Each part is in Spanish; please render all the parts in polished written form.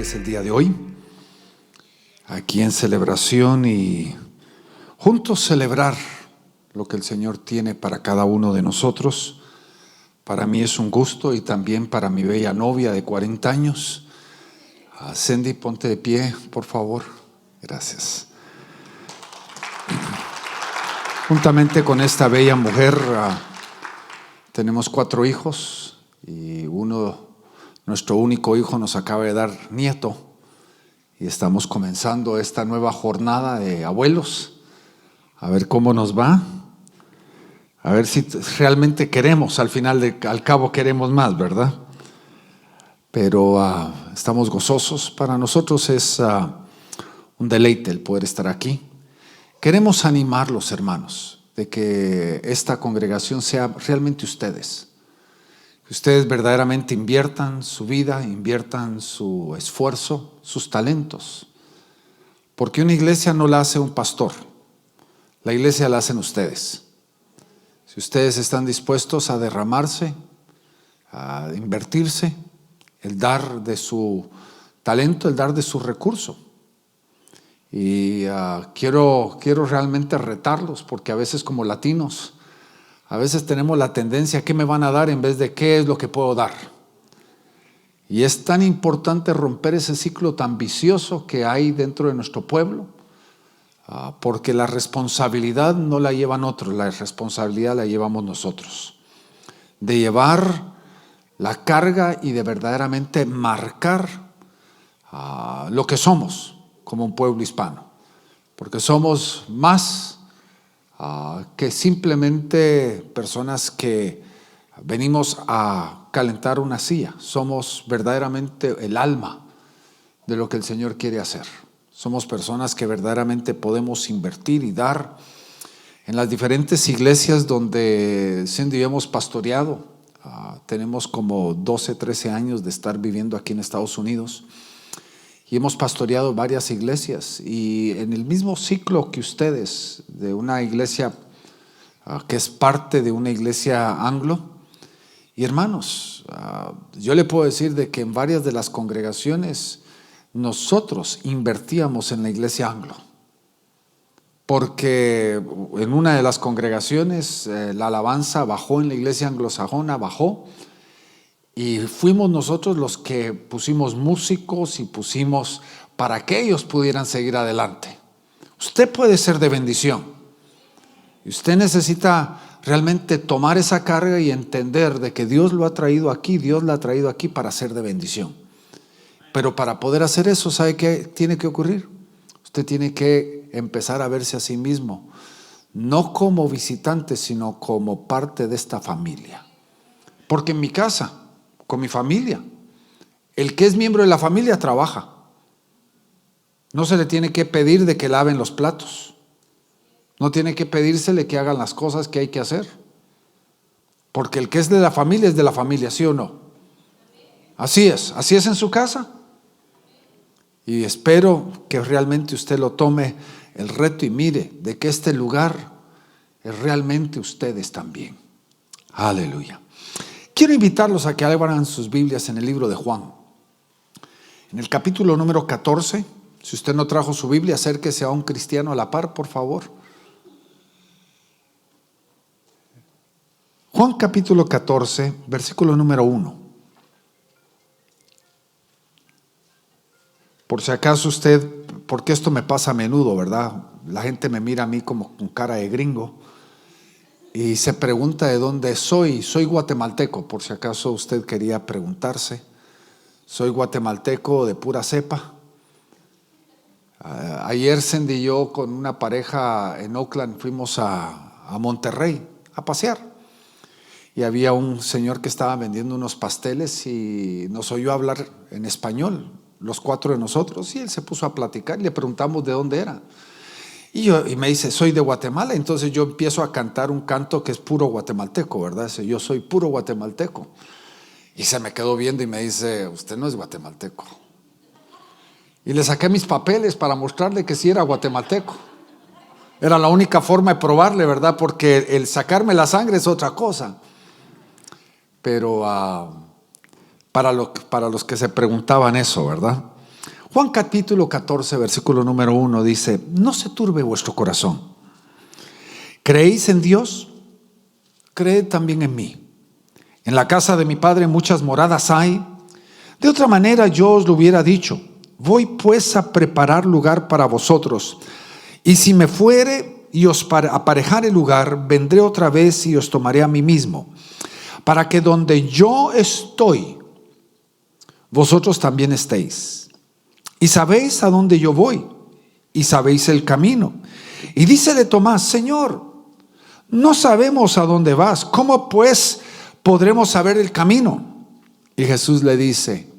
ustedes el día de hoy, aquí en celebración y juntos celebrar lo que el Señor tiene para cada uno de nosotros. Para mí es un gusto y también para mi bella novia de 40 años. Cindy, ponte de pie, por favor. Gracias. Juntamente con esta bella mujer tenemos 4 hijos y nuestro único hijo nos acaba de dar nieto y estamos comenzando esta nueva jornada de abuelos, a ver cómo nos va, a ver si realmente queremos, al cabo queremos más, ¿verdad? Pero estamos gozosos. Para nosotros es un deleite el poder estar aquí. Queremos animarlos, hermanos, de que esta congregación sea realmente ustedes. Que ustedes verdaderamente inviertan su vida, inviertan su esfuerzo, sus talentos. Porque una iglesia no la hace un pastor, la iglesia la hacen ustedes. Si ustedes están dispuestos a derramarse, a invertirse, el dar de su talento, el dar de su recurso. Y quiero realmente retarlos, porque a veces como latinos, a veces tenemos la tendencia, ¿qué me van a dar en vez de qué es lo que puedo dar? Y es tan importante romper ese ciclo tan vicioso que hay dentro de nuestro pueblo, porque la responsabilidad no la llevan otros, la responsabilidad la llevamos nosotros. De llevar la carga y de verdaderamente marcar lo que somos como un pueblo hispano, porque somos más que simplemente personas que venimos a calentar una silla. Somos verdaderamente el alma de lo que el Señor quiere hacer. Somos personas que verdaderamente podemos invertir y dar en las diferentes iglesias donde Cindy y yo hemos pastoreado. Tenemos como 12, 13 años de estar viviendo aquí en Estados Unidos y hemos pastoreado varias iglesias, y en el mismo ciclo que ustedes, de una iglesia que es parte de una iglesia anglo. Y hermanos, yo le puedo decir de que en varias de las congregaciones nosotros invertíamos en la iglesia anglo, porque en una de las congregaciones la alabanza bajó, en la iglesia anglosajona bajó, y fuimos nosotros los que pusimos músicos y pusimos para que ellos pudieran seguir adelante. Usted puede ser de bendición y usted necesita realmente tomar esa carga y entender de que Dios lo ha traído aquí, Dios la ha traído aquí para ser de bendición. Pero para poder hacer eso, ¿sabe qué tiene que ocurrir? Usted tiene que empezar a verse a sí mismo, no como visitante, sino como parte de esta familia. Porque en mi casa, con mi familia, el que es miembro de la familia trabaja. No se le tiene que pedir de que laven los platos. No tiene que pedírsele que hagan las cosas que hay que hacer. Porque el que es de la familia, ¿sí o no? Así es en su casa. Y espero que realmente usted lo tome el reto y mire de que este lugar es realmente ustedes también. Aleluya. Quiero invitarlos a que abran sus Biblias en el libro de Juan. En el capítulo número 14, si usted no trajo su Biblia, acérquese a un cristiano a la par, por favor. Juan capítulo 14, versículo número 1. Por si acaso usted, porque esto me pasa a menudo, ¿verdad? La gente me mira a mí como con cara de gringo y se pregunta de dónde soy. Soy guatemalteco, por si acaso usted quería preguntarse. Soy guatemalteco de pura cepa. Ayer Cindy y yo con una pareja en Oakland fuimos a Monterrey a pasear. Y había un señor que estaba vendiendo unos pasteles y nos oyó hablar en español, los 4 de nosotros, y él se puso a platicar y le preguntamos de dónde era. Y me dice, soy de Guatemala. Entonces yo empiezo a cantar un canto que es puro guatemalteco, ¿verdad? Dice, yo soy puro guatemalteco. Y se me quedó viendo y me dice, usted no es guatemalteco. Y le saqué mis papeles para mostrarle que sí era guatemalteco. Era la única forma de probarle, ¿verdad? Porque el sacarme la sangre es otra cosa. Pero para los que se preguntaban eso, ¿verdad? Juan capítulo 14, versículo número 1 dice: no se turbe vuestro corazón. ¿Creéis en Dios? Creed también en mí. En la casa de mi Padre muchas moradas hay. De otra manera yo os lo hubiera dicho. Voy pues a preparar lugar para vosotros. Y si me fuere y os aparejare lugar, vendré otra vez y os tomaré a mí mismo, para que donde yo estoy, vosotros también estéis. Y sabéis a dónde yo voy, y sabéis el camino. Y dícele Tomás: Señor, no sabemos a dónde vas, ¿cómo pues podremos saber el camino? Y Jesús le dice: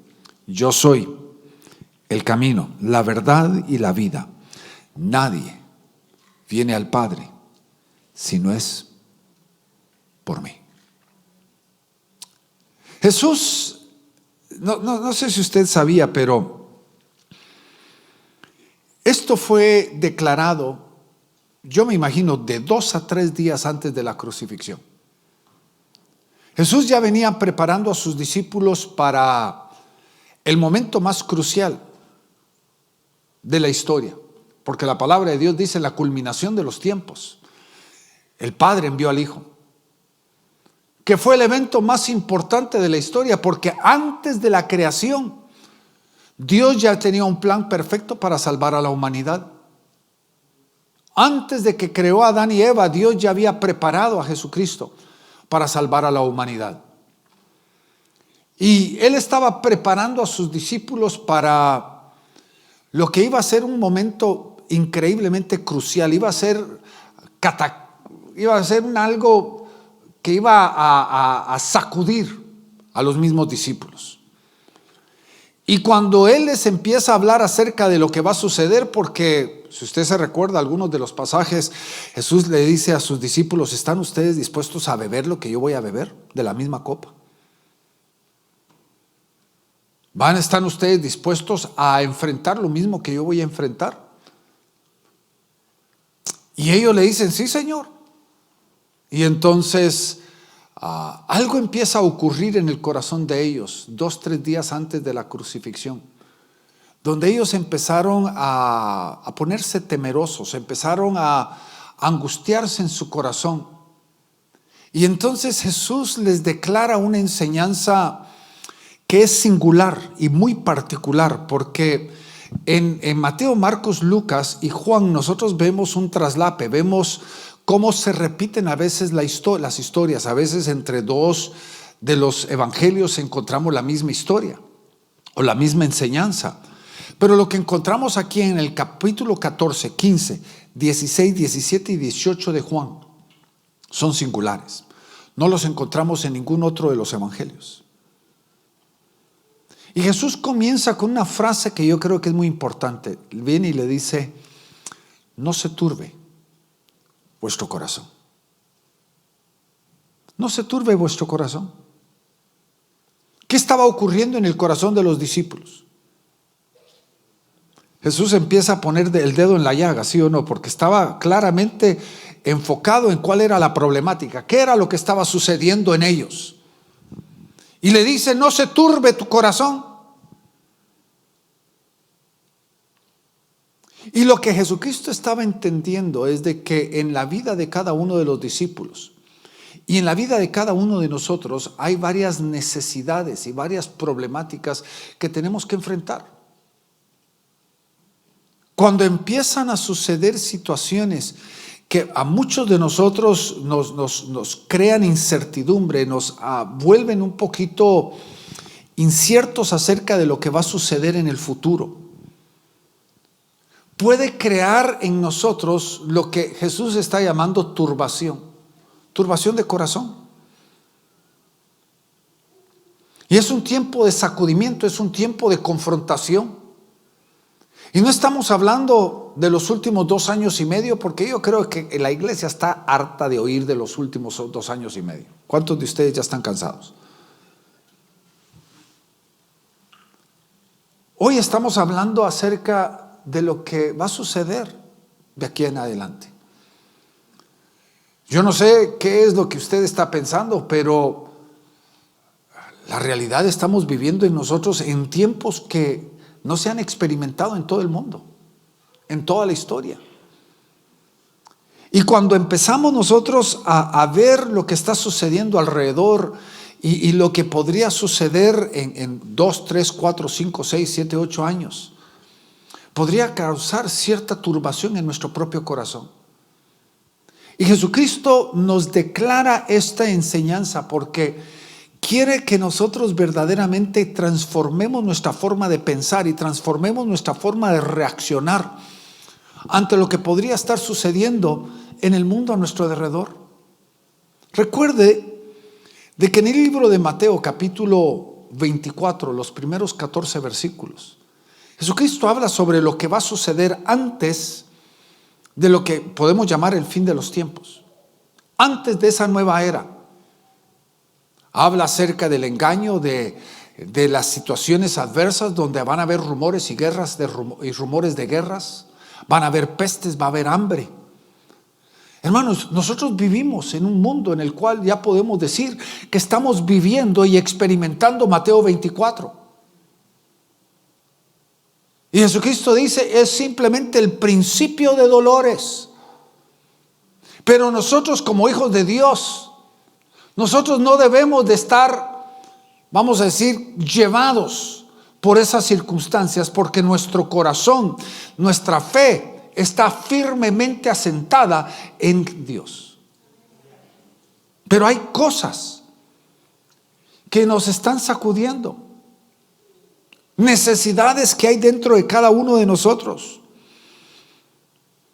yo soy el camino, la verdad y la vida. Nadie viene al Padre si no es por mí. Jesús, no sé si usted sabía, pero esto fue declarado, yo me imagino, de 2 a 3 días antes de la crucifixión. Jesús ya venía preparando a sus discípulos para el momento más crucial de la historia, porque la palabra de Dios dice: la culminación de los tiempos. El Padre envió al Hijo, que fue el evento más importante de la historia, porque antes de la creación, Dios ya tenía un plan perfecto para salvar a la humanidad. Antes de que creó a Adán y Eva, Dios ya había preparado a Jesucristo para salvar a la humanidad. Y Él estaba preparando a sus discípulos para lo que iba a ser un momento increíblemente crucial. Iba a ser algo que iba a sacudir a los mismos discípulos. Y cuando Él les empieza a hablar acerca de lo que va a suceder, porque si usted se recuerda algunos de los pasajes, Jesús le dice a sus discípulos: ¿están ustedes dispuestos a beber lo que yo voy a beber de la misma copa? ¿Están ustedes dispuestos a enfrentar lo mismo que yo voy a enfrentar? Y ellos le dicen: sí, Señor. Y entonces algo empieza a ocurrir en el corazón de ellos 2-3 días antes de la crucifixión, donde ellos empezaron a ponerse temerosos, empezaron a angustiarse en su corazón. Y entonces Jesús les declara una enseñanza que es singular y muy particular, porque en Mateo, Marcos, Lucas y Juan nosotros vemos un traslape, vemos cómo se repiten a veces las historias. A veces entre 2 de los evangelios encontramos la misma historia o la misma enseñanza. Pero lo que encontramos aquí en el capítulo 14, 15, 16, 17 y 18 de Juan son singulares. No los encontramos en ningún otro de los evangelios. Y Jesús comienza con una frase que yo creo que es muy importante. Viene y le dice: no se turbe vuestro corazón. No se turbe vuestro corazón. ¿Qué estaba ocurriendo en el corazón de los discípulos? Jesús empieza a poner el dedo en la llaga, ¿sí o no? Porque estaba claramente enfocado en cuál era la problemática, qué era lo que estaba sucediendo en ellos. Y le dice: no se turbe tu corazón. Y lo que Jesucristo estaba entendiendo es de que en la vida de cada uno de los discípulos y en la vida de cada uno de nosotros hay varias necesidades y varias problemáticas que tenemos que enfrentar. Cuando empiezan a suceder situaciones que a muchos de nosotros nos crean incertidumbre, nos vuelven un poquito inciertos acerca de lo que va a suceder en el futuro, puede crear en nosotros lo que Jesús está llamando turbación de corazón. Y es un tiempo de sacudimiento, es un tiempo de confrontación. Y no estamos hablando de los últimos 2 años y medio, porque yo creo que la iglesia está harta de oír de los últimos 2 años y medio. ¿Cuántos de ustedes ya están cansados? Hoy estamos hablando acerca de lo que va a suceder de aquí en adelante. Yo no sé qué es lo que usted está pensando, pero la realidad estamos viviendo en nosotros en tiempos que no se han experimentado en todo el mundo, en toda la historia. Y cuando empezamos nosotros a ver lo que está sucediendo alrededor y lo que podría suceder en 2, 3, 4, 5, 6, 7, 8 años, podría causar cierta turbación en nuestro propio corazón. Y Jesucristo nos declara esta enseñanza porque quiere que nosotros verdaderamente transformemos nuestra forma de pensar y transformemos nuestra forma de reaccionar ante lo que podría estar sucediendo en el mundo a nuestro alrededor. Recuerde de que en el libro de Mateo capítulo 24, los primeros 14 versículos, Jesucristo habla sobre lo que va a suceder antes de lo que podemos llamar el fin de los tiempos, antes de esa nueva era. Habla acerca del engaño, de las situaciones adversas donde van a haber rumores y guerras y rumores de guerras, van a haber pestes, va a haber hambre. Hermanos, nosotros vivimos en un mundo en el cual ya podemos decir que estamos viviendo y experimentando Mateo 24. Y Jesucristo dice, es simplemente el principio de dolores. Pero nosotros como hijos de Dios, nosotros no debemos de estar, vamos a decir, llevados por esas circunstancias, porque nuestro corazón, nuestra fe está firmemente asentada en Dios. Pero hay cosas que nos están sacudiendo, necesidades que hay dentro de cada uno de nosotros.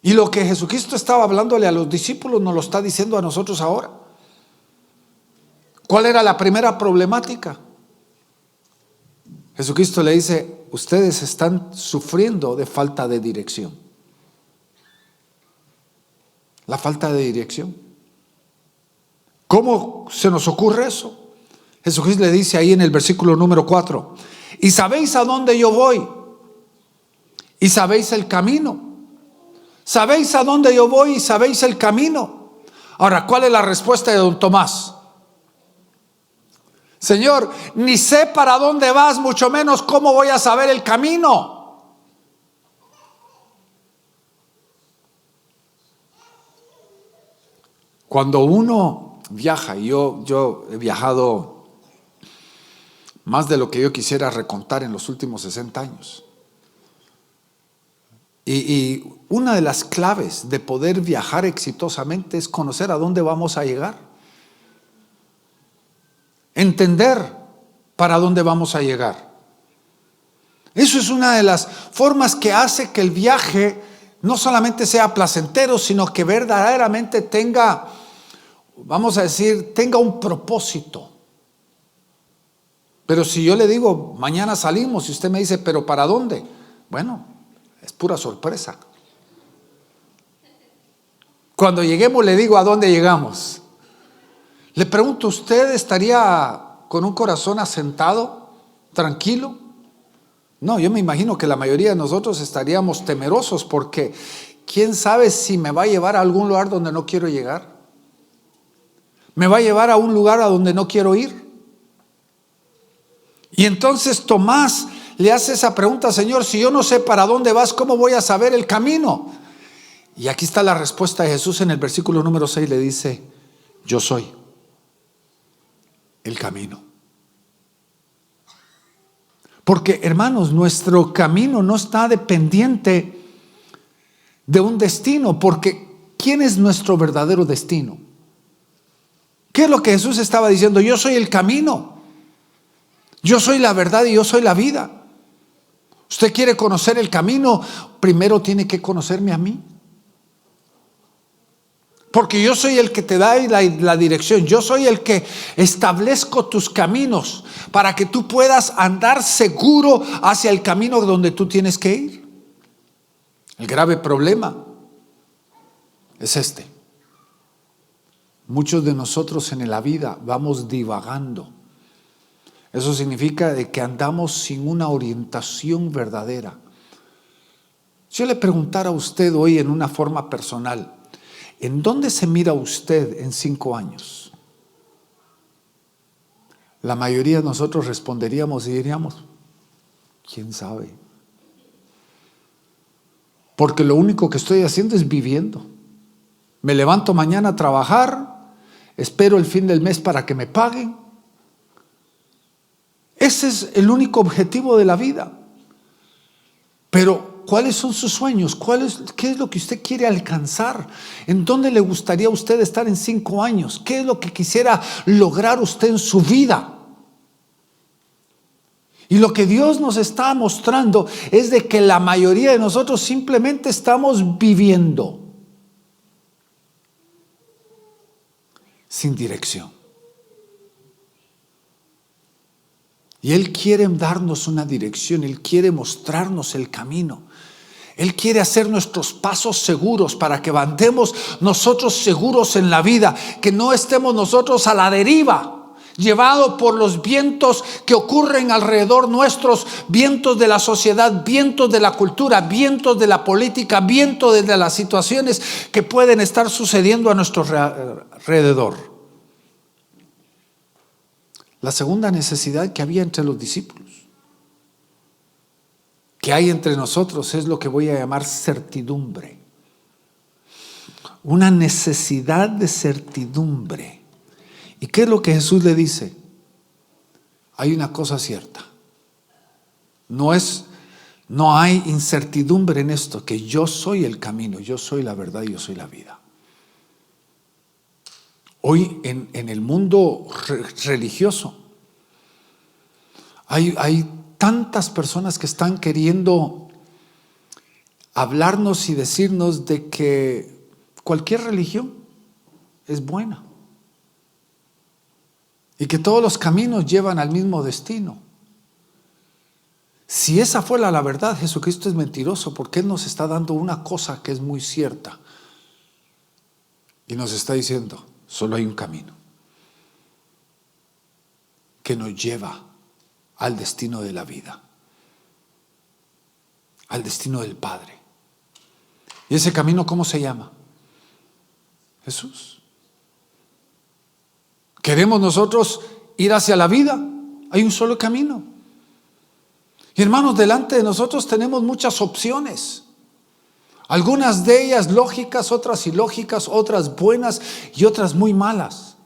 Y lo que Jesucristo estaba hablándole a los discípulos nos lo está diciendo a nosotros ahora. ¿Cuál era la primera problemática? Jesucristo le dice, ustedes están sufriendo de falta de dirección. La falta de dirección. ¿Cómo se nos ocurre eso? Jesucristo le dice ahí en el versículo número 4, y sabéis a dónde yo voy, y sabéis el camino. Sabéis a dónde yo voy y sabéis el camino. Ahora, ¿cuál es la respuesta de don Tomás? Señor, ni sé para dónde vas, mucho menos cómo voy a saber el camino. Cuando uno viaja, y yo he viajado más de lo que yo quisiera recontar en los últimos 60 años. Y una de las claves de poder viajar exitosamente es conocer a dónde vamos a llegar. Entender para dónde vamos a llegar. Eso es una de las formas que hace que el viaje no solamente sea placentero, sino que verdaderamente tenga, vamos a decir, tenga un propósito. Pero si yo le digo, mañana salimos, y usted me dice, ¿pero para dónde? Bueno, es pura sorpresa. Cuando lleguemos le digo a dónde llegamos. Le pregunto, ¿usted estaría con un corazón asentado, tranquilo? No, yo me imagino que la mayoría de nosotros estaríamos temerosos porque ¿quién sabe si me va a llevar a algún lugar donde no quiero llegar? ¿Me va a llevar a un lugar a donde no quiero ir? Y entonces Tomás le hace esa pregunta, Señor, si yo no sé para dónde vas, ¿cómo voy a saber el camino? Y aquí está la respuesta de Jesús en el versículo número 6, le dice, yo soy el camino. Porque, hermanos, nuestro camino no está dependiente de un destino, porque ¿quién es nuestro verdadero destino? ¿Qué es lo que Jesús estaba diciendo? Yo soy el camino, yo soy la verdad y yo soy la vida. Usted quiere conocer el camino, primero tiene que conocerme a mí. Porque yo soy el que te da la dirección. Yo soy el que establezco tus caminos para que tú puedas andar seguro hacia el camino donde tú tienes que ir. El grave problema es este. Muchos de nosotros en la vida vamos divagando. Eso significa de que andamos sin una orientación verdadera. Si yo le preguntara a usted hoy en una forma personal, ¿en dónde se mira usted en 5 años? La mayoría de nosotros responderíamos y diríamos, ¿quién sabe? porque lo único que estoy haciendo es viviendo. Me levanto mañana a trabajar, espero el fin del mes para que me paguen. Ese es el único objetivo de la vida. Pero, ¿cuáles son sus sueños? ¿Qué es lo que usted quiere alcanzar? ¿En dónde le gustaría a usted estar en 5 años? ¿Qué es lo que quisiera lograr usted en su vida? Y lo que Dios nos está mostrando es de que la mayoría de nosotros simplemente estamos viviendo sin dirección. Y Él quiere darnos una dirección, Él quiere mostrarnos el camino. Él quiere hacer nuestros pasos seguros para que andemos nosotros seguros en la vida, que no estemos nosotros a la deriva, llevados por los vientos que ocurren alrededor nuestros, vientos de la sociedad, vientos de la cultura, vientos de la política, vientos de las situaciones que pueden estar sucediendo a nuestro alrededor. La segunda necesidad que había entre los discípulos, que hay entre nosotros, es lo que voy a llamar certidumbre. Una necesidad de certidumbre. ¿Y qué es lo que Jesús le dice? Hay una cosa cierta. No hay incertidumbre en esto, que yo soy el camino, yo soy la verdad y yo soy la vida. Hoy en el mundo religioso hay tantas personas que están queriendo hablarnos y decirnos de que cualquier religión es buena y que todos los caminos llevan al mismo destino. Si esa fuera la verdad, Jesucristo es mentiroso, porque Él nos está dando una cosa que es muy cierta y nos está diciendo: solo hay un camino que nos lleva al destino de la vida, al destino del Padre. ¿Y ese camino cómo se llama? Jesús. ¿Queremos nosotros ir hacia la vida? Hay un solo camino. Y hermanos, delante de nosotros tenemos muchas opciones. Algunas de ellas lógicas, otras ilógicas, otras buenas y otras muy malas.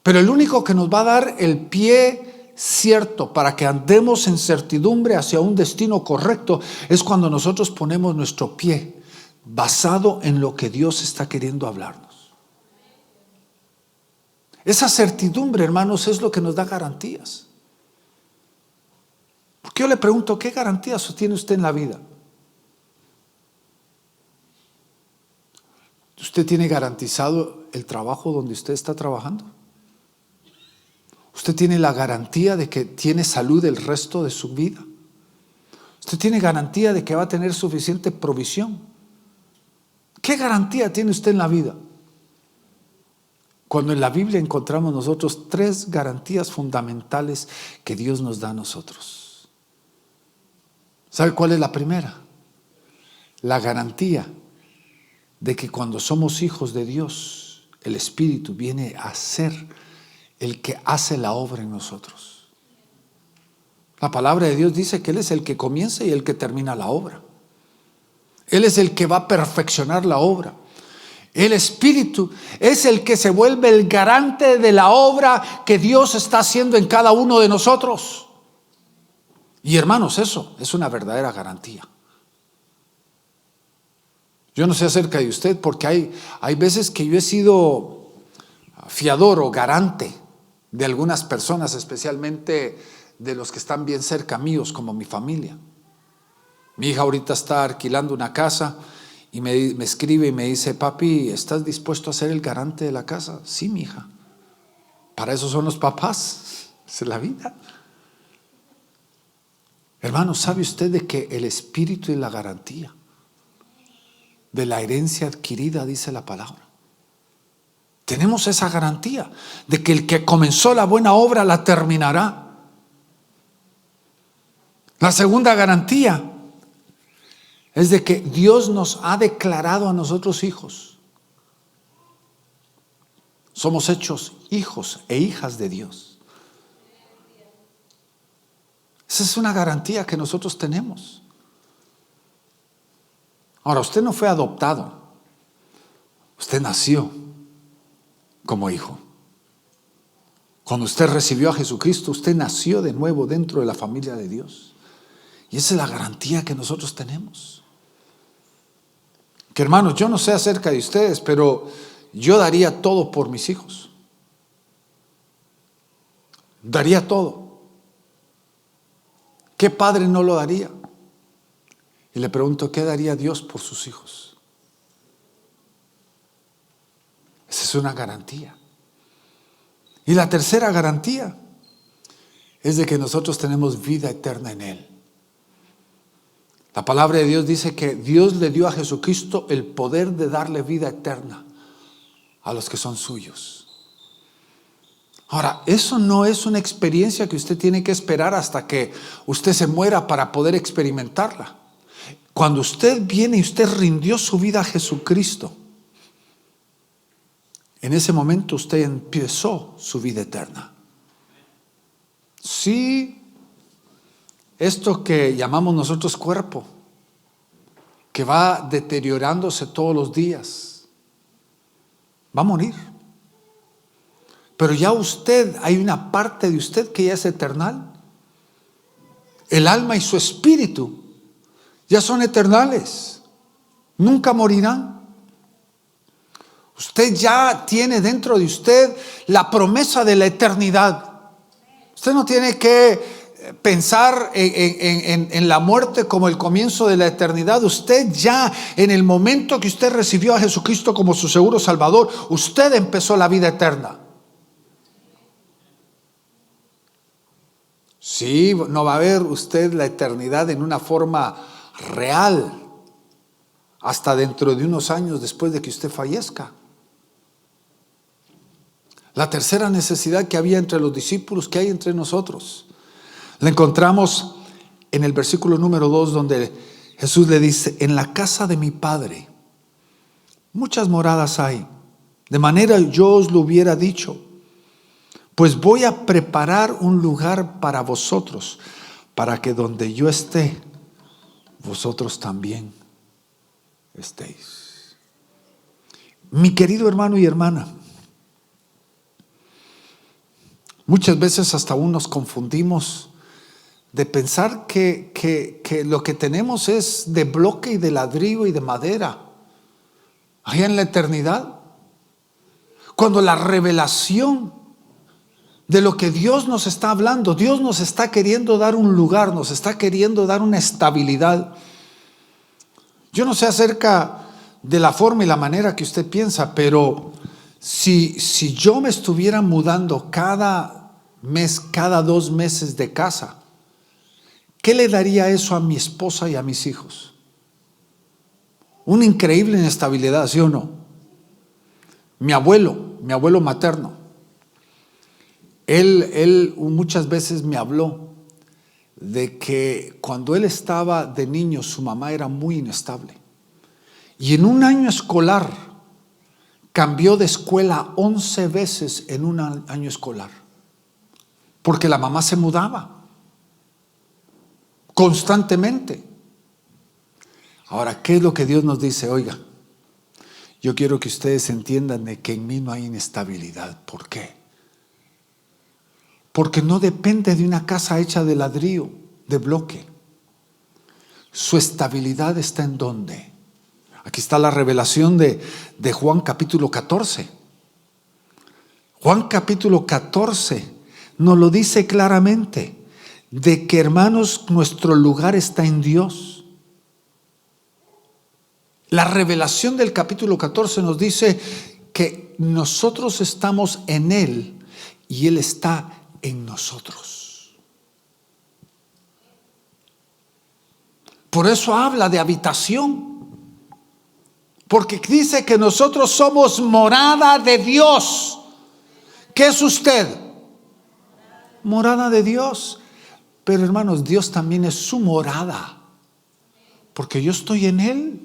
Pero el único que nos va a dar el pie cierto para que andemos en certidumbre hacia un destino correcto es cuando nosotros ponemos nuestro pie basado en lo que Dios está queriendo hablarnos. Esa certidumbre, hermanos, es lo que nos da garantías. Porque yo le pregunto, ¿qué garantías tiene usted en la vida? ¿Usted tiene garantizado el trabajo donde usted está trabajando? ¿Usted tiene la garantía de que tiene salud el resto de su vida? ¿Usted tiene garantía de que va a tener suficiente provisión? ¿Qué garantía tiene usted en la vida? Cuando en la Biblia encontramos nosotros 3 garantías fundamentales que Dios nos da a nosotros. ¿Sabe cuál es la primera? La garantía de que cuando somos hijos de Dios, el Espíritu viene a ser el que hace la obra en nosotros. La palabra de Dios dice que Él es el que comienza y el que termina la obra. Él es el que va a perfeccionar la obra. El Espíritu es el que se vuelve el garante de la obra que Dios está haciendo en cada uno de nosotros. Y hermanos, eso es una verdadera garantía. Yo no sé acerca de usted, porque hay veces que yo he sido fiador o garante de algunas personas, especialmente de los que están bien cerca míos, como mi familia. Mi hija ahorita está alquilando una casa y me escribe y me dice: papi, ¿estás dispuesto a ser el garante de la casa? Sí, mi hija. Para eso son los papás, esa es la vida. Hermano, ¿sabe usted de que el Espíritu es la garantía de la herencia adquirida, dice la palabra? Tenemos esa garantía de que el que comenzó la buena obra la terminará. La segunda garantía es de que Dios nos ha declarado a nosotros hijos. Somos hechos hijos e hijas de Dios. Esa es una garantía que nosotros tenemos. Ahora, usted no fue adoptado. Usted nació como hijo. Cuando usted recibió a Jesucristo, usted nació de nuevo dentro de la familia de Dios. Y esa es la garantía que nosotros tenemos. Que hermanos, yo no sé acerca de ustedes, pero yo daría todo por mis hijos. Daría todo. ¿Qué padre no lo daría? Y le pregunto, ¿qué daría Dios por sus hijos? Esa es una garantía. Y la tercera garantía es de que nosotros tenemos vida eterna en Él. La palabra de Dios dice que Dios le dio a Jesucristo el poder de darle vida eterna a los que son suyos. Ahora, eso no es una experiencia que usted tiene que esperar hasta que usted se muera para poder experimentarla. Cuando usted viene y usted rindió su vida a Jesucristo, en ese momento usted empezó su vida eterna. Sí, esto que llamamos nosotros cuerpo, que va deteriorándose todos los días, va a morir. Pero ya usted, hay una parte de usted que ya es eternal. El alma y su espíritu ya son eternales, nunca morirán. Usted ya tiene dentro de usted la promesa de la eternidad. Usted no tiene que pensar en la muerte como el comienzo de la eternidad. Usted ya, en el momento que usted recibió a Jesucristo como su seguro salvador, usted empezó la vida eterna. Sí, no va a ver usted la eternidad en una forma real hasta dentro de unos años después de que usted fallezca. La tercera necesidad que había entre los discípulos, que hay entre nosotros, la encontramos en el versículo número 2, donde Jesús le dice: en la casa de mi Padre muchas moradas hay, de manera yo os lo hubiera dicho, pues voy a preparar un lugar para vosotros, para que donde yo esté, vosotros también estéis. Mi querido hermano y hermana, muchas veces hasta aún nos confundimos de pensar que lo que tenemos es de bloque y de ladrillo y de madera allá en la eternidad, cuando la revelación de lo que Dios nos está hablando, Dios nos está queriendo dar un lugar, nos está queriendo dar una estabilidad. Yo no sé acerca de la forma y la manera que usted piensa, pero si yo me estuviera mudando cada mes, cada 2 meses de casa, ¿qué le daría eso a mi esposa y a mis hijos? Una increíble inestabilidad, ¿sí o no? Mi abuelo materno, él muchas veces me habló de que cuando él estaba de niño su mamá era muy inestable. Y en un año escolar cambió de escuela 11 veces en un año escolar. Porque la mamá se mudaba constantemente. Ahora, ¿qué es lo que Dios nos dice? Oiga, yo quiero que ustedes entiendan de que en mí no hay inestabilidad. ¿Por qué? Porque no depende de una casa hecha de ladrillo, de bloque. Su estabilidad está en ¿dónde? Aquí está la revelación de Juan capítulo 14. Juan capítulo 14 nos lo dice claramente, de que, hermanos, nuestro lugar está en Dios. La revelación del capítulo 14 nos dice que nosotros estamos en Él y Él está en nosotros. Por eso habla de habitación, porque dice que nosotros somos morada de Dios. ¿Qué es usted? Morada de Dios. Pero hermanos, Dios también es su morada, porque yo estoy en Él.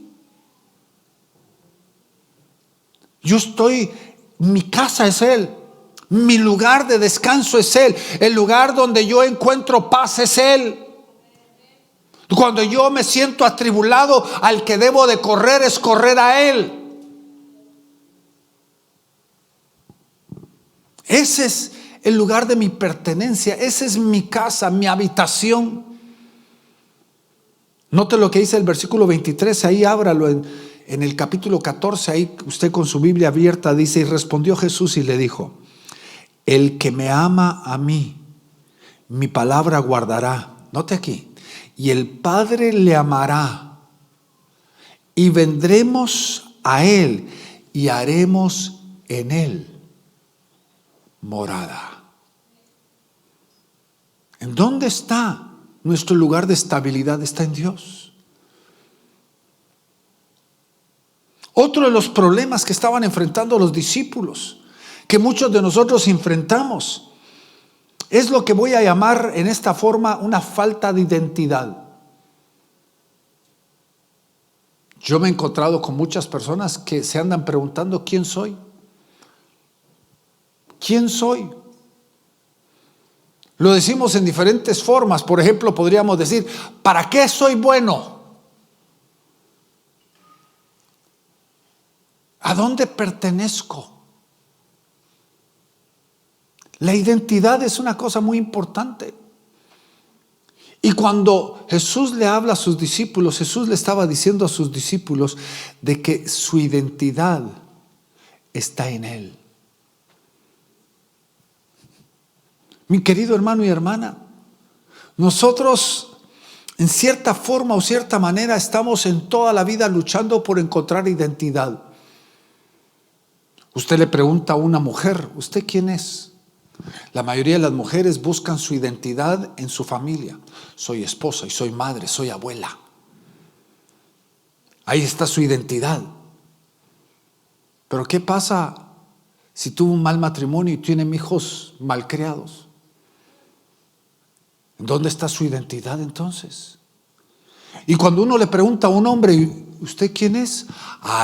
Mi casa es Él, mi lugar de descanso es Él, el lugar donde yo encuentro paz es Él. Cuando yo me siento atribulado, al que debo de correr es correr a Él. Ese es el lugar de mi pertenencia. Esa es mi casa, mi habitación. Note lo que dice el versículo 23. Ahí ábralo en el capítulo 14. Ahí usted con su Biblia abierta dice: y respondió Jesús y le dijo: el que me ama a mí, mi palabra guardará. Note aquí. Y el Padre le amará, y vendremos a Él y haremos en Él morada. ¿En dónde está nuestro lugar de estabilidad? Está en Dios. Otro de los problemas que estaban enfrentando los discípulos, que muchos de nosotros enfrentamos, es lo que voy a llamar en esta forma una falta de identidad. Yo me he encontrado con muchas personas que se andan preguntando: ¿quién soy? ¿Quién soy? Lo decimos en diferentes formas. Por ejemplo, podríamos decir: ¿para qué soy bueno? ¿A dónde pertenezco? La identidad es una cosa muy importante. Y cuando Jesús le habla a sus discípulos, Jesús le estaba diciendo a sus discípulos de que su identidad está en Él. Mi querido hermano y hermana, nosotros en cierta forma o cierta manera estamos en toda la vida luchando por encontrar identidad. Usted le pregunta a una mujer: ¿usted quién es? La mayoría de las mujeres buscan su identidad en su familia. Soy esposa y soy madre, soy abuela. Ahí está su identidad. Pero ¿qué pasa si tuvo un mal matrimonio y tienen hijos malcriados? ¿Dónde está su identidad entonces? Y cuando uno le pregunta a un hombre: ¿usted quién es?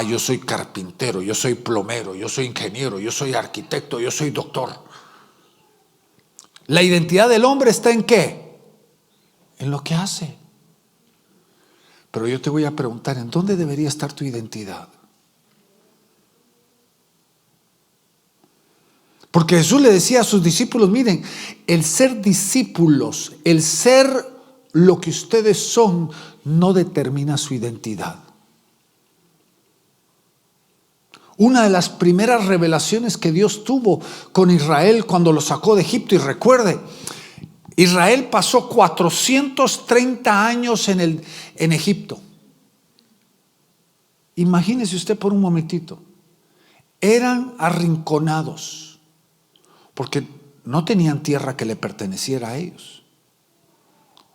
Yo soy carpintero, yo soy plomero, yo soy ingeniero, yo soy arquitecto, yo soy doctor. La identidad del hombre está ¿en qué? En lo que hace. Pero yo te voy a preguntar: ¿en dónde debería estar tu identidad? Porque Jesús le decía a sus discípulos: miren, el ser discípulos, el ser lo que ustedes son, no determina su identidad. Una de las primeras revelaciones que Dios tuvo con Israel cuando lo sacó de Egipto, y recuerde, Israel pasó 430 años en Egipto. Imagínese usted por un momentito. Eran arrinconados porque no tenían tierra que le perteneciera a ellos.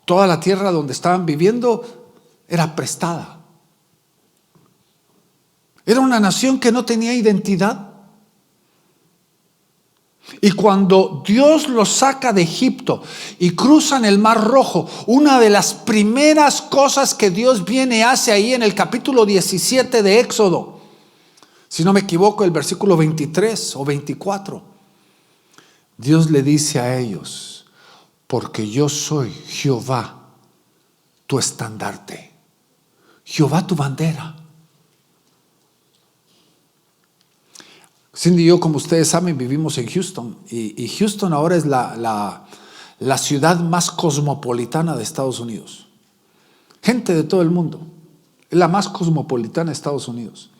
Toda la tierra donde estaban viviendo era prestada. Era una nación que no tenía identidad. Y cuando Dios los saca de Egipto y cruzan el Mar Rojo, una de las primeras cosas que Dios viene y hace ahí en el capítulo 17 de Éxodo, si no me equivoco, el versículo 23 o 24, Dios le dice a ellos: porque yo soy Jehová, tu estandarte, Jehová tu bandera. Cindy y yo, como ustedes saben, vivimos en Houston, y Houston ahora es la ciudad más cosmopolitana de Estados Unidos. Gente de todo el mundo, es la más cosmopolitana de Estados Unidos.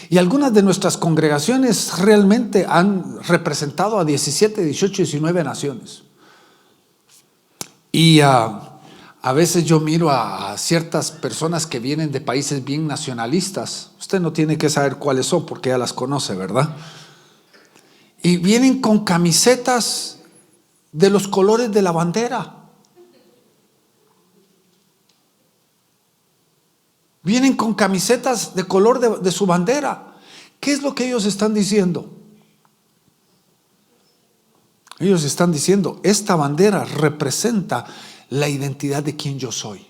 Y algunas de nuestras congregaciones realmente han representado a 17, 18, 19 naciones. Y a veces yo miro a ciertas personas que vienen de países bien nacionalistas. Usted no tiene que saber cuáles son porque ya las conoce, ¿verdad? Y vienen con camisetas de los colores de la bandera. Vienen con camisetas de color de su bandera. ¿Qué es lo que ellos están diciendo? Ellos están diciendo: esta bandera representa la identidad de quien yo soy.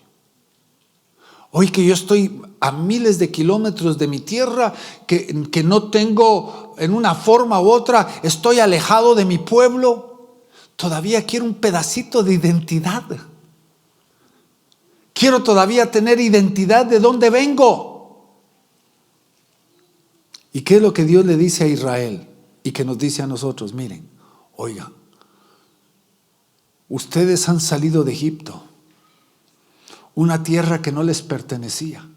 Hoy que yo estoy a miles de kilómetros de mi tierra, que no tengo en una forma u otra, estoy alejado de mi pueblo, todavía quiero un pedacito de identidad. Quiero todavía tener identidad de dónde vengo. ¿Y qué es lo que Dios le dice a Israel y que nos dice a nosotros? Miren, oigan, ustedes han salido de Egipto, una tierra que no les pertenecía.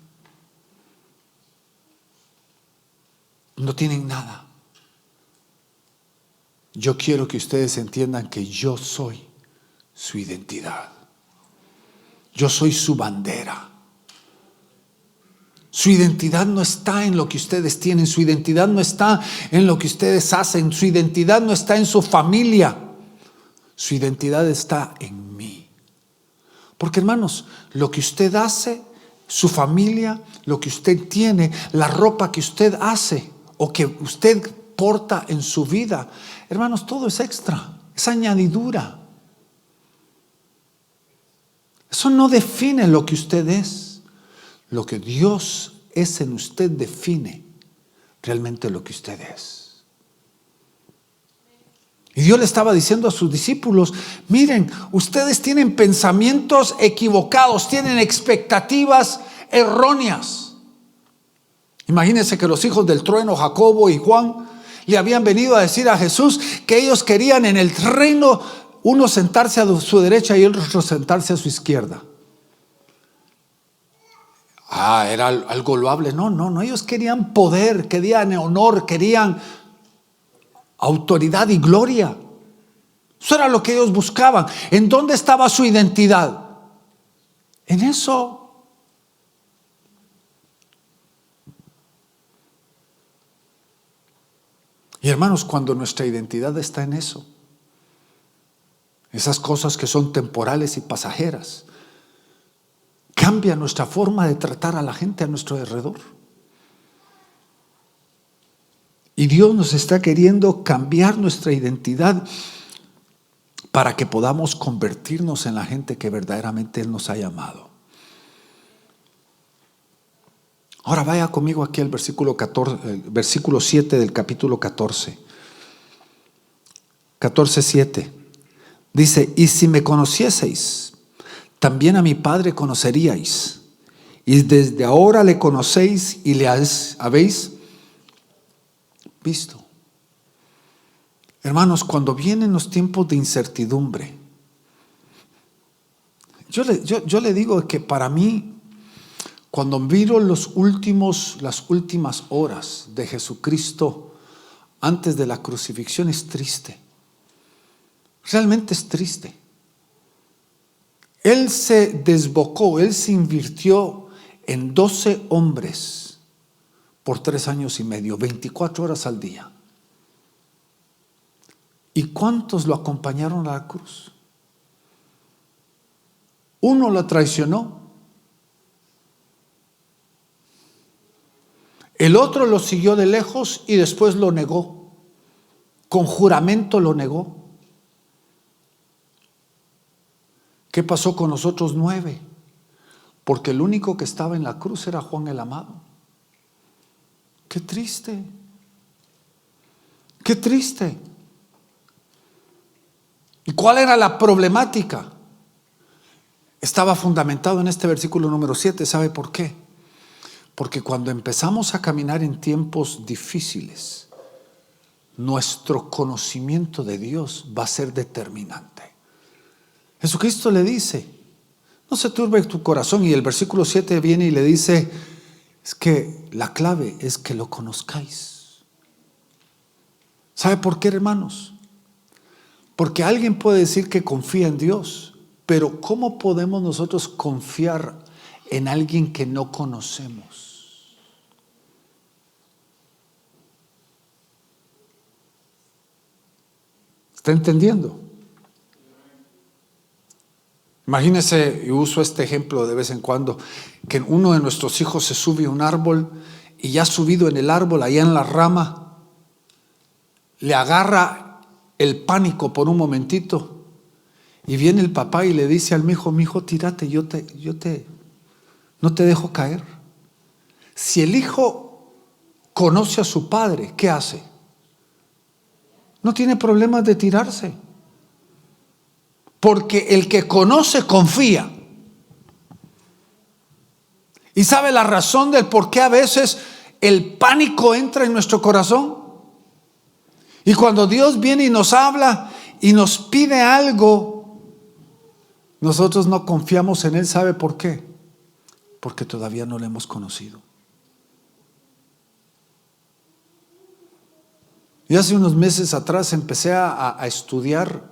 No tienen nada. Yo quiero que ustedes entiendan que yo soy su identidad. Yo soy su bandera. Su identidad no está en lo que ustedes tienen, su identidad no está en lo que ustedes hacen, su identidad no está en su familia, su identidad está en mí. Porque hermanos, lo que usted hace, su familia, lo que usted tiene, la ropa que usted hace o que usted porta en su vida, hermanos, todo es extra, es añadidura. Eso no define lo que usted es. Lo que Dios es en usted define realmente lo que usted es. Y Dios le estaba diciendo a sus discípulos, miren, ustedes tienen pensamientos equivocados, tienen expectativas erróneas. Imagínense que los hijos del trueno, Jacobo y Juan, le habían venido a decir a Jesús que ellos querían en el reino uno sentarse a su derecha y el otro sentarse a su izquierda. Era algo loable. No, ellos querían poder, querían honor, querían autoridad y gloria. Eso era lo que ellos buscaban. ¿En dónde estaba su identidad? En eso. Y hermanos, cuando nuestra identidad está en eso, esas cosas que son temporales y pasajeras, cambia nuestra forma de tratar a la gente a nuestro alrededor. Y Dios nos está queriendo cambiar nuestra identidad para que podamos convertirnos en la gente que verdaderamente Él nos ha llamado. Ahora vaya conmigo aquí al versículo 7 del capítulo 14. 14:7. Dice, y si me conocieseis, también a mi Padre conoceríais. Y desde ahora le conocéis y le habéis visto. Hermanos, cuando vienen los tiempos de incertidumbre, yo le digo que para mí, cuando miro las últimas horas de Jesucristo antes de la crucifixión, es triste. Realmente es triste. Él se desbocó, Él se invirtió en 12 hombres por 3 años y medio, 24 horas al día. ¿Y cuántos lo acompañaron a la cruz? Uno lo traicionó. El otro lo siguió de lejos y después lo negó. Con juramento lo negó. ¿Qué pasó con los otros 9? Porque el único que estaba en la cruz era Juan el Amado. Qué triste. Qué triste. ¿Y cuál era la problemática? Estaba fundamentado en este versículo número 7. ¿Sabe por qué? Porque cuando empezamos a caminar en tiempos difíciles, nuestro conocimiento de Dios va a ser determinante. Jesucristo le dice, no se turbe tu corazón. Y el versículo 7 viene y le dice, es que la clave es que lo conozcáis. ¿Sabe por qué, hermanos? Porque alguien puede decir que confía en Dios, pero ¿cómo podemos nosotros confiar en alguien que no conocemos? ¿Está entendiendo? Imagínese, y uso este ejemplo de vez en cuando, que uno de nuestros hijos se sube a un árbol y ya subido en el árbol, allá en la rama, le agarra el pánico por un momentito y viene el papá y le dice al mijo, tírate, no te dejo caer. Si el hijo conoce a su padre, ¿qué hace? No tiene problemas de tirarse. Porque el que conoce confía. ¿Y sabe la razón del por qué a veces el pánico entra en nuestro corazón? Y cuando Dios viene y nos habla y nos pide algo, nosotros no confiamos en Él. ¿Sabe por qué? Porque todavía no lo hemos conocido. Y hace unos meses atrás empecé a estudiar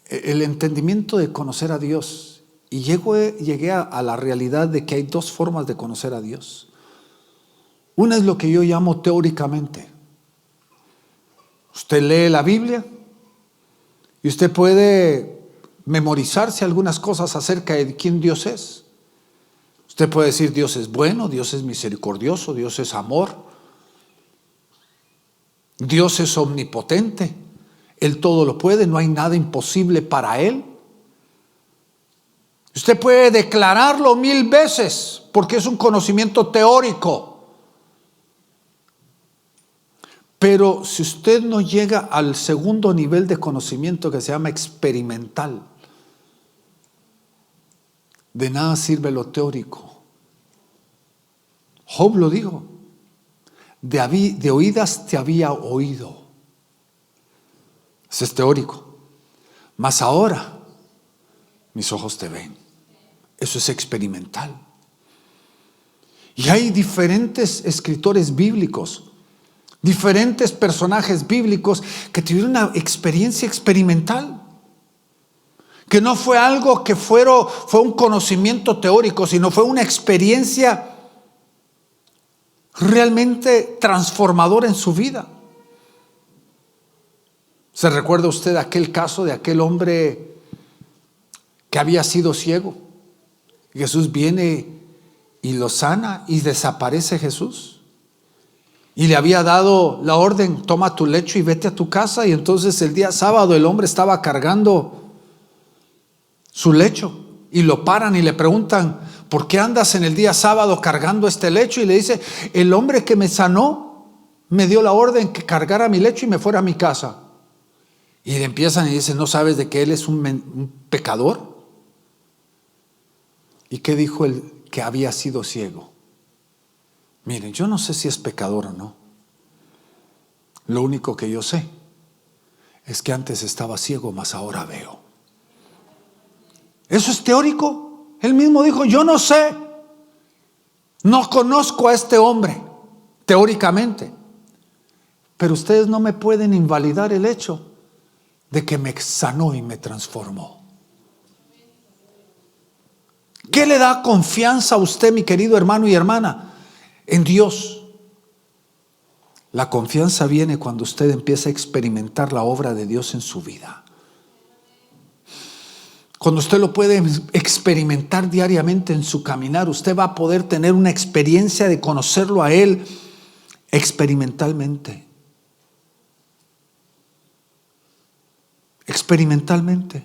el entendimiento de conocer a Dios. Y llegué a la realidad de que hay dos formas de conocer a Dios. Una es lo que yo llamo teóricamente. Usted lee la Biblia y usted puede memorizarse algunas cosas acerca de quién Dios es. Usted puede decir: Dios es bueno, Dios es misericordioso, Dios es amor, Dios es omnipotente, Él todo lo puede, no hay nada imposible para Él. Usted puede declararlo 1000 veces porque es un conocimiento teórico. Pero si usted no llega al segundo nivel de conocimiento, que se llama experimental, de nada sirve lo teórico. Job lo dijo: de oídas te había oído. Eso es teórico. Mas ahora mis ojos te ven. Eso es experimental. Y hay diferentes escritores bíblicos, diferentes personajes bíblicos que tuvieron una experiencia experimental, que no fue algo que fue un conocimiento teórico, sino fue una experiencia realmente transformadora en su vida. ¿Se recuerda usted aquel caso de aquel hombre que había sido ciego? Jesús viene y lo sana y desaparece Jesús. Y le había dado la orden: toma tu lecho y vete a tu casa. Y entonces el día sábado el hombre estaba cargando su lecho y lo paran y le preguntan: ¿por qué andas en el día sábado cargando este lecho? Y le dice: el hombre que me sanó me dio la orden que cargara mi lecho y me fuera a mi casa. Y le empiezan y dicen: ¿no sabes de que él es un pecador? ¿Y qué dijo el que había sido ciego? Miren, yo no sé si es pecador o no. Lo único que yo sé es que antes estaba ciego, mas ahora veo. Eso es teórico. Él mismo dijo: yo no sé, no conozco a este hombre teóricamente, pero ustedes no me pueden invalidar el hecho de que me sanó y me transformó. ¿Qué le da confianza a usted, mi querido hermano y hermana, en Dios? La confianza viene cuando usted empieza a experimentar la obra de Dios en su vida. Cuando usted lo puede experimentar diariamente en su caminar, usted va a poder tener una experiencia de conocerlo a Él experimentalmente. Experimentalmente.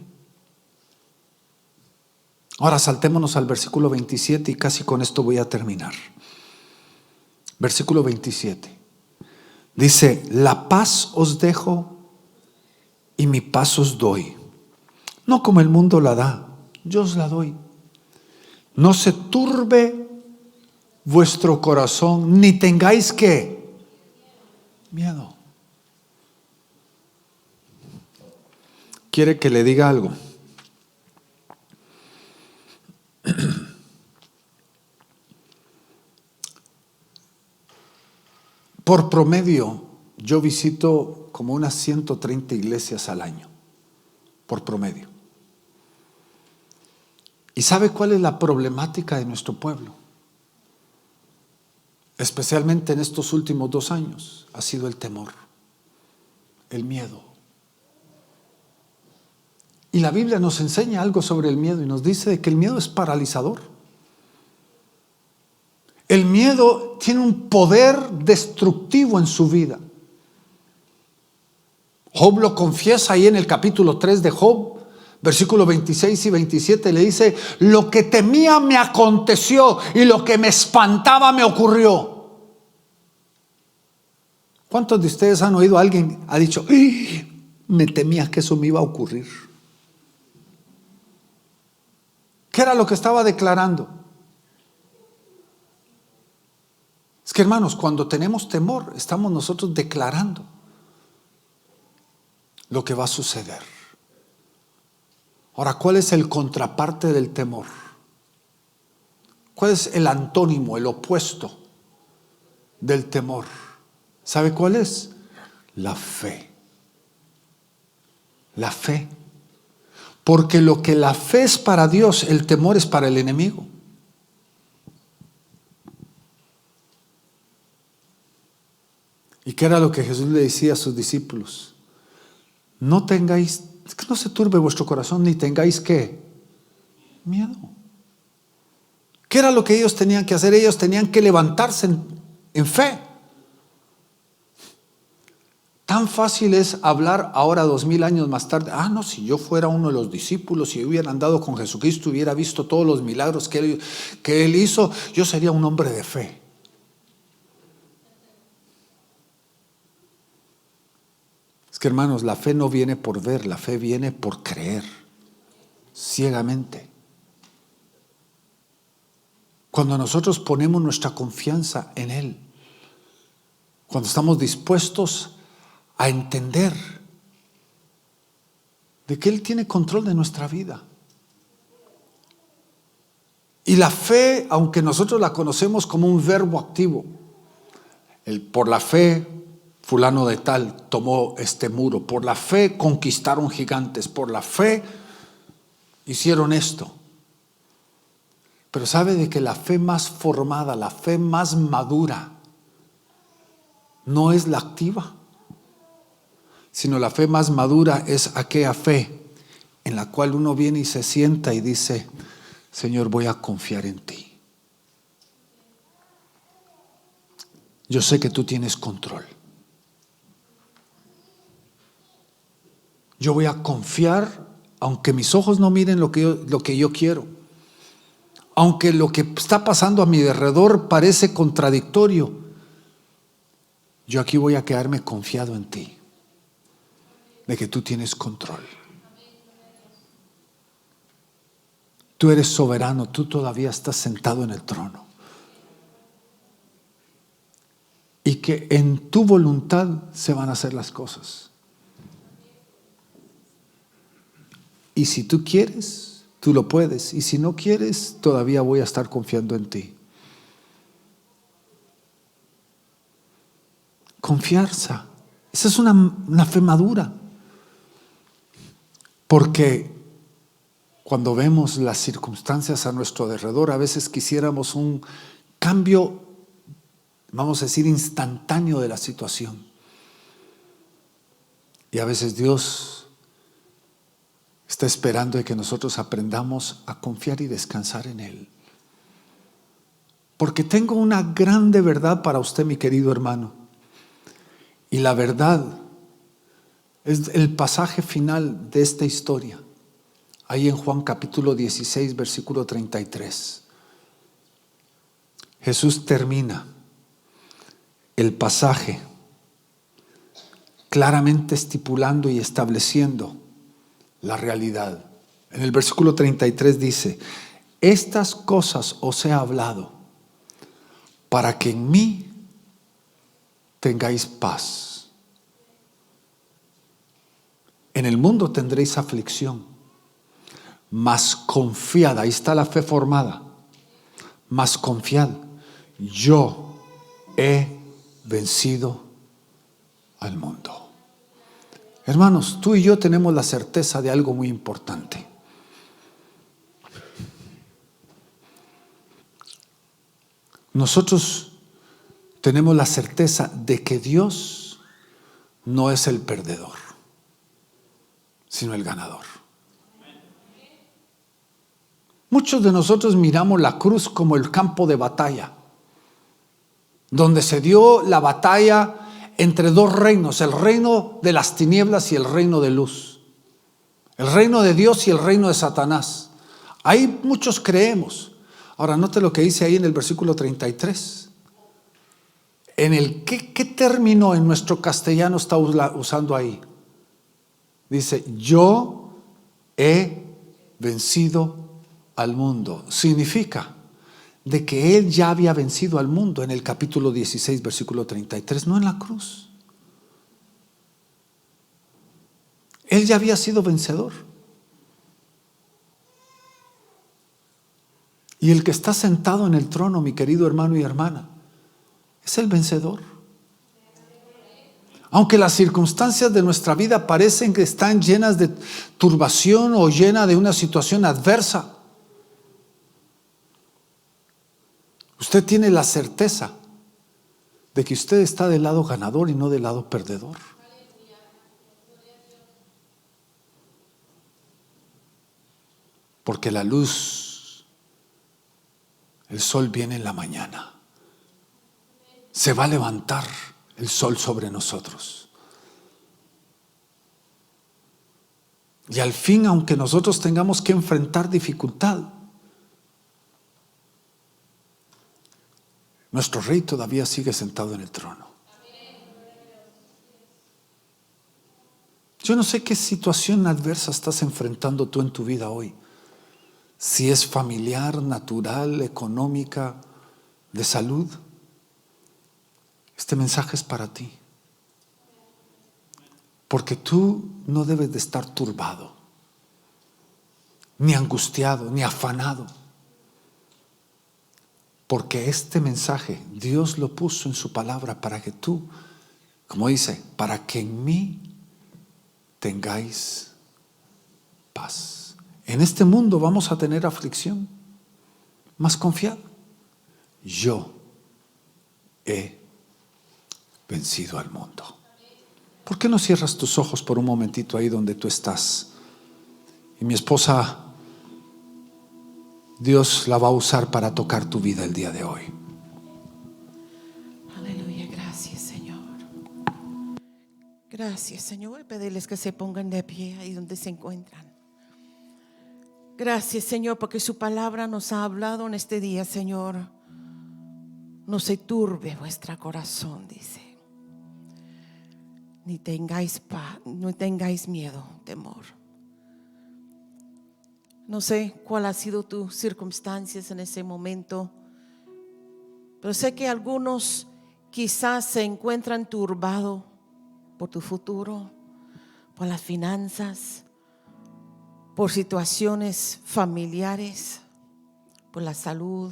Ahora saltémonos al versículo 27 y casi con esto voy a terminar. Versículo 27. Dice: la paz os dejo y mi paz os doy. No como el mundo la da, yo os la doy. No se turbe vuestro corazón, ni tengáis ¿qué? Miedo. ¿Quiere que le diga algo? Por promedio, yo visito como unas 130 iglesias al año. Por promedio. ¿Y sabe cuál es la problemática de nuestro pueblo? Especialmente en estos últimos 2 años, ha sido el temor, el miedo. Y la Biblia nos enseña algo sobre el miedo y nos dice que el miedo es paralizador. El miedo tiene un poder destructivo en su vida. Job lo confiesa ahí en el capítulo 3 de Job, versículos 26 y 27, le dice: lo que temía me aconteció y lo que me espantaba me ocurrió. ¿Cuántos de ustedes han oído a alguien ha dicho: me temía que eso me iba a ocurrir? ¿Qué era lo que estaba declarando? Es que, hermanos, cuando tenemos temor, estamos nosotros declarando lo que va a suceder. Ahora, ¿cuál es el contraparte del temor? ¿Cuál es el antónimo, el opuesto del temor? ¿Sabe cuál es? La fe. La fe. Porque lo que la fe es para Dios, el temor es para el enemigo. ¿Y qué era lo que Jesús le decía a sus discípulos? No tengáis, que no se turbe vuestro corazón, ni tengáis ¿qué? Miedo. ¿Qué era lo que ellos tenían que hacer? Ellos tenían que levantarse en fe. Tan fácil es hablar ahora 2000 años más tarde. No, si yo fuera uno de los discípulos, si hubiera andado con Jesucristo, hubiera visto todos los milagros que él hizo, yo sería un hombre de fe. Es que, hermanos, la fe no viene por ver, la fe viene por creer ciegamente. Cuando nosotros ponemos nuestra confianza en Él, cuando estamos dispuestos a entender de que Él tiene control de nuestra vida. Y la fe, aunque nosotros la conocemos como un verbo activo, por la fe fulano de tal tomó este muro, por la fe conquistaron gigantes, por la fe hicieron esto. Pero sabe de que la fe más formada, la fe más madura, no es la activa, sino la fe más madura es aquella fe en la cual uno viene y se sienta y dice: Señor, voy a confiar en ti. Yo sé que tú tienes control. Yo voy a confiar, aunque mis ojos no miren lo que yo quiero, aunque lo que está pasando a mi alrededor parece contradictorio. Yo aquí voy a quedarme confiado en ti, de que tú tienes control. Tú eres soberano, tú todavía estás sentado en el trono. Y que en tu voluntad se van a hacer las cosas. Y si tú quieres, tú lo puedes. Y si no quieres, todavía voy a estar confiando en ti. Confianza. Esa es una fe madura. Porque cuando vemos las circunstancias a nuestro alrededor, a veces quisiéramos un cambio, vamos a decir, instantáneo de la situación. Y a veces Dios está esperando de que nosotros aprendamos a confiar y descansar en Él. Porque tengo una grande verdad para usted, mi querido hermano. Y la verdad es el pasaje final de esta historia. Ahí en Juan capítulo 16, versículo 33. Jesús termina el pasaje claramente estipulando y estableciendo la realidad. En el versículo 33 dice: estas cosas os he hablado para que en mí tengáis paz. En el mundo tendréis aflicción, mas confiad, ahí está la fe formada, mas confiad, yo he vencido al mundo. Hermanos, tú y yo tenemos la certeza de algo muy importante. Nosotros tenemos la certeza de que Dios no es el perdedor, sino el ganador. Muchos de nosotros miramos la cruz como el campo de batalla, donde se dio la batalla entre dos reinos, el reino de las tinieblas y el reino de luz, el reino de Dios y el reino de Satanás. Ahí muchos creemos. Ahora note lo que dice ahí en el versículo 33. En el ¿qué término en nuestro castellano está usando ahí? Dice: yo he vencido al mundo. Significa de que Él ya había vencido al mundo en el capítulo 16, versículo 33, no en la cruz. Él ya había sido vencedor. Y el que está sentado en el trono, mi querido hermano y hermana, es el vencedor. Aunque las circunstancias de nuestra vida parecen que están llenas de turbación o llenas de una situación adversa, usted tiene la certeza de que usted está del lado ganador y no del lado perdedor. Porque la luz, el sol viene en la mañana. Se va a levantar el sol sobre nosotros. Y al fin, aunque nosotros tengamos que enfrentar dificultad, nuestro Rey todavía sigue sentado en el trono. Yo no sé qué situación adversa estás enfrentando tú en tu vida hoy. Si es familiar, natural, económica, de salud. Este mensaje es para ti. Porque tú no debes de estar turbado, ni angustiado, ni afanado. Porque este mensaje Dios lo puso en su palabra para que tú, como dice, para que en mí tengáis paz. En este mundo vamos a tener aflicción, mas confiad, yo he vencido al mundo. ¿Por qué no cierras tus ojos por un momentito ahí donde tú estás? Y mi esposa, Dios la va a usar para tocar tu vida el día de hoy. Aleluya, gracias Señor. Gracias Señor. Voy a pedirles que se pongan de pie ahí donde se encuentran. Gracias Señor porque su palabra nos ha hablado en este día, Señor. No se turbe vuestro corazón, dice. Ni tengáis paz, no tengáis miedo, temor. No sé cuál ha sido tus circunstancias en ese momento, pero sé que algunos quizás se encuentran turbados por tu futuro, por las finanzas, por situaciones familiares, por la salud.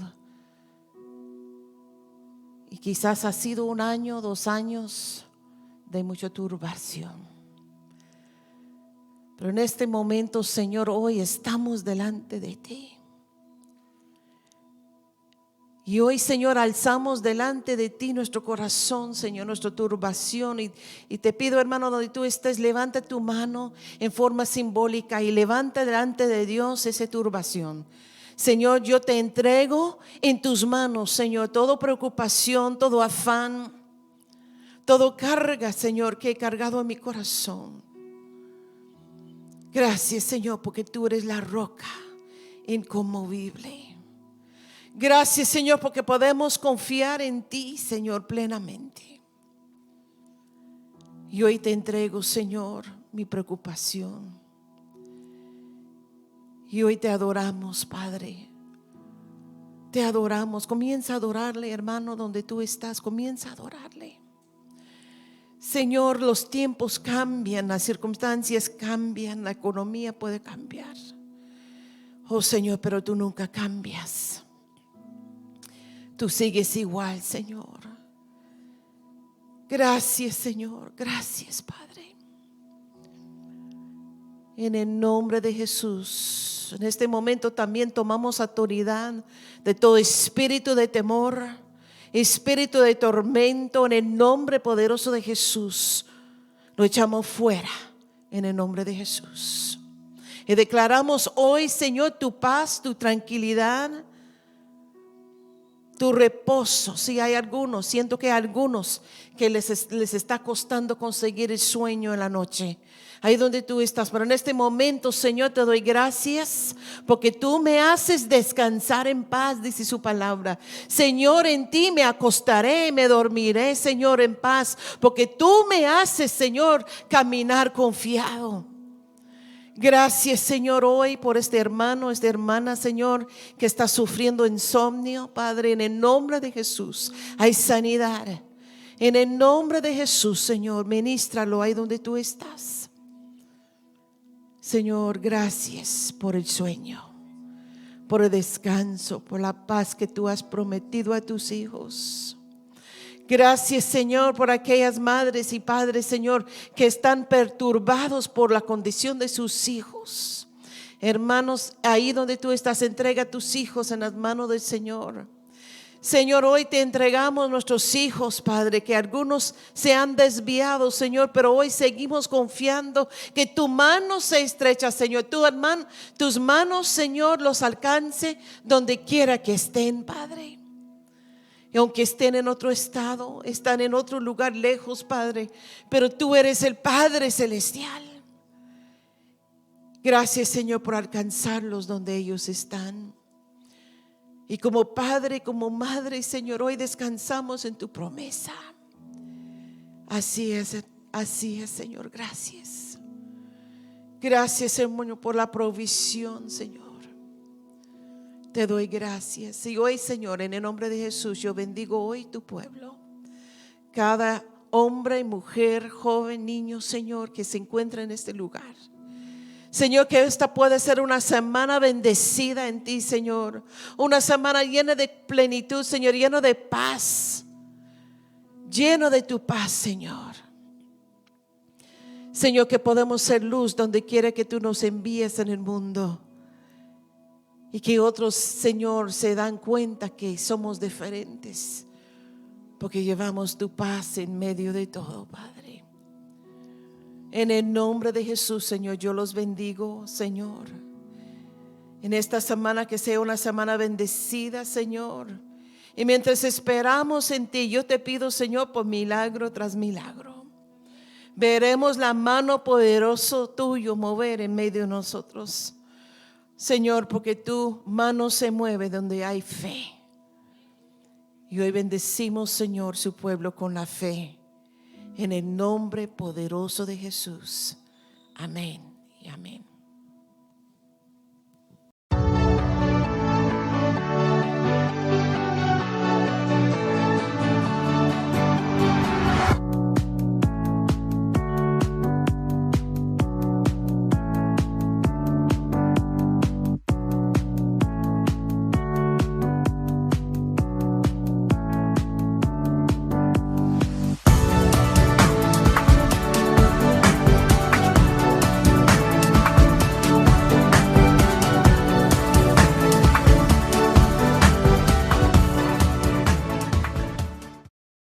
Y quizás ha sido 1 año, 2 años de mucha turbación. Pero en este momento, Señor, hoy estamos delante de ti. Y hoy, Señor, alzamos delante de ti nuestro corazón, Señor, nuestra turbación. Y te pido, hermano, donde tú estés, levanta tu mano en forma simbólica y levanta delante de Dios esa turbación. Señor, yo te entrego en tus manos, Señor, toda preocupación, todo afán, todo carga, Señor, que he cargado en mi corazón. Gracias, Señor, porque tú eres la roca inconmovible. Gracias, Señor, porque podemos confiar en ti, Señor, plenamente. Y hoy te entrego, Señor, mi preocupación. Y hoy te adoramos, Padre. Te adoramos. Comienza a adorarle, hermano, donde tú estás. Comienza a adorarle. Señor, los tiempos cambian, las circunstancias cambian, la economía puede cambiar. Oh, Señor, pero tú nunca cambias. Tú sigues igual, Señor. Gracias, Señor. Gracias, Padre. En el nombre de Jesús, en este momento también tomamos autoridad de todo espíritu de temor, espíritu de tormento. En el nombre poderoso de Jesús lo echamos fuera, en el nombre de Jesús. Y declaramos hoy, Señor, tu paz, tu tranquilidad, tu reposo. Si hay algunos, siento que hay algunos que les está costando conseguir el sueño en la noche, ahí donde tú estás. Pero en este momento, Señor, te doy gracias porque tú me haces descansar en paz, dice su palabra. Señor, en ti me acostaré, me dormiré, Señor, en paz, porque tú me haces, Señor, caminar confiado. Gracias, Señor, hoy por este hermano, esta hermana, Señor, que está sufriendo insomnio. Padre, en el nombre de Jesús hay sanidad. En el nombre de Jesús, Señor, ministralo ahí donde tú estás. Señor, gracias por el sueño, por el descanso, por la paz que tú has prometido a tus hijos. Gracias, Señor, por aquellas madres y padres, Señor, que están perturbados por la condición de sus hijos. Hermanos, ahí donde tú estás, entrega a tus hijos en las manos del Señor. Señor, hoy te entregamos nuestros hijos, Padre, que algunos se han desviado, Señor, pero hoy seguimos confiando que tu mano se estrecha, Señor. Tus manos, Señor, los alcance donde quiera que estén, Padre. Y aunque estén en otro estado, están en otro lugar lejos, Padre, pero tú eres el Padre celestial. Gracias, Señor, por alcanzarlos donde ellos están. Y como Padre, como Madre, Señor, hoy descansamos en tu promesa. Así es, Señor, gracias. Gracias, hermano, por la provisión, Señor. Te doy gracias. Y hoy, Señor, en el nombre de Jesús, yo bendigo hoy tu pueblo. Cada hombre y mujer, joven, niño, Señor, que se encuentra en este lugar. Señor, que esta puede ser una semana bendecida en ti, Señor. Una semana llena de plenitud, Señor, lleno de paz. Lleno de tu paz, Señor. Señor, que podemos ser luz donde quiera que tú nos envíes en el mundo. Y que otros, Señor, se dan cuenta que somos diferentes, porque llevamos tu paz en medio de todo, Padre. En el nombre de Jesús, Señor, yo los bendigo, Señor. En esta semana que sea una semana bendecida, Señor. Y mientras esperamos en ti, yo te pido, Señor, por milagro tras milagro. Veremos la mano poderosa tuyo mover en medio de nosotros. Señor, porque tu mano se mueve donde hay fe. Y hoy bendecimos, Señor, su pueblo con la fe. En el nombre poderoso de Jesús. Amén y amén.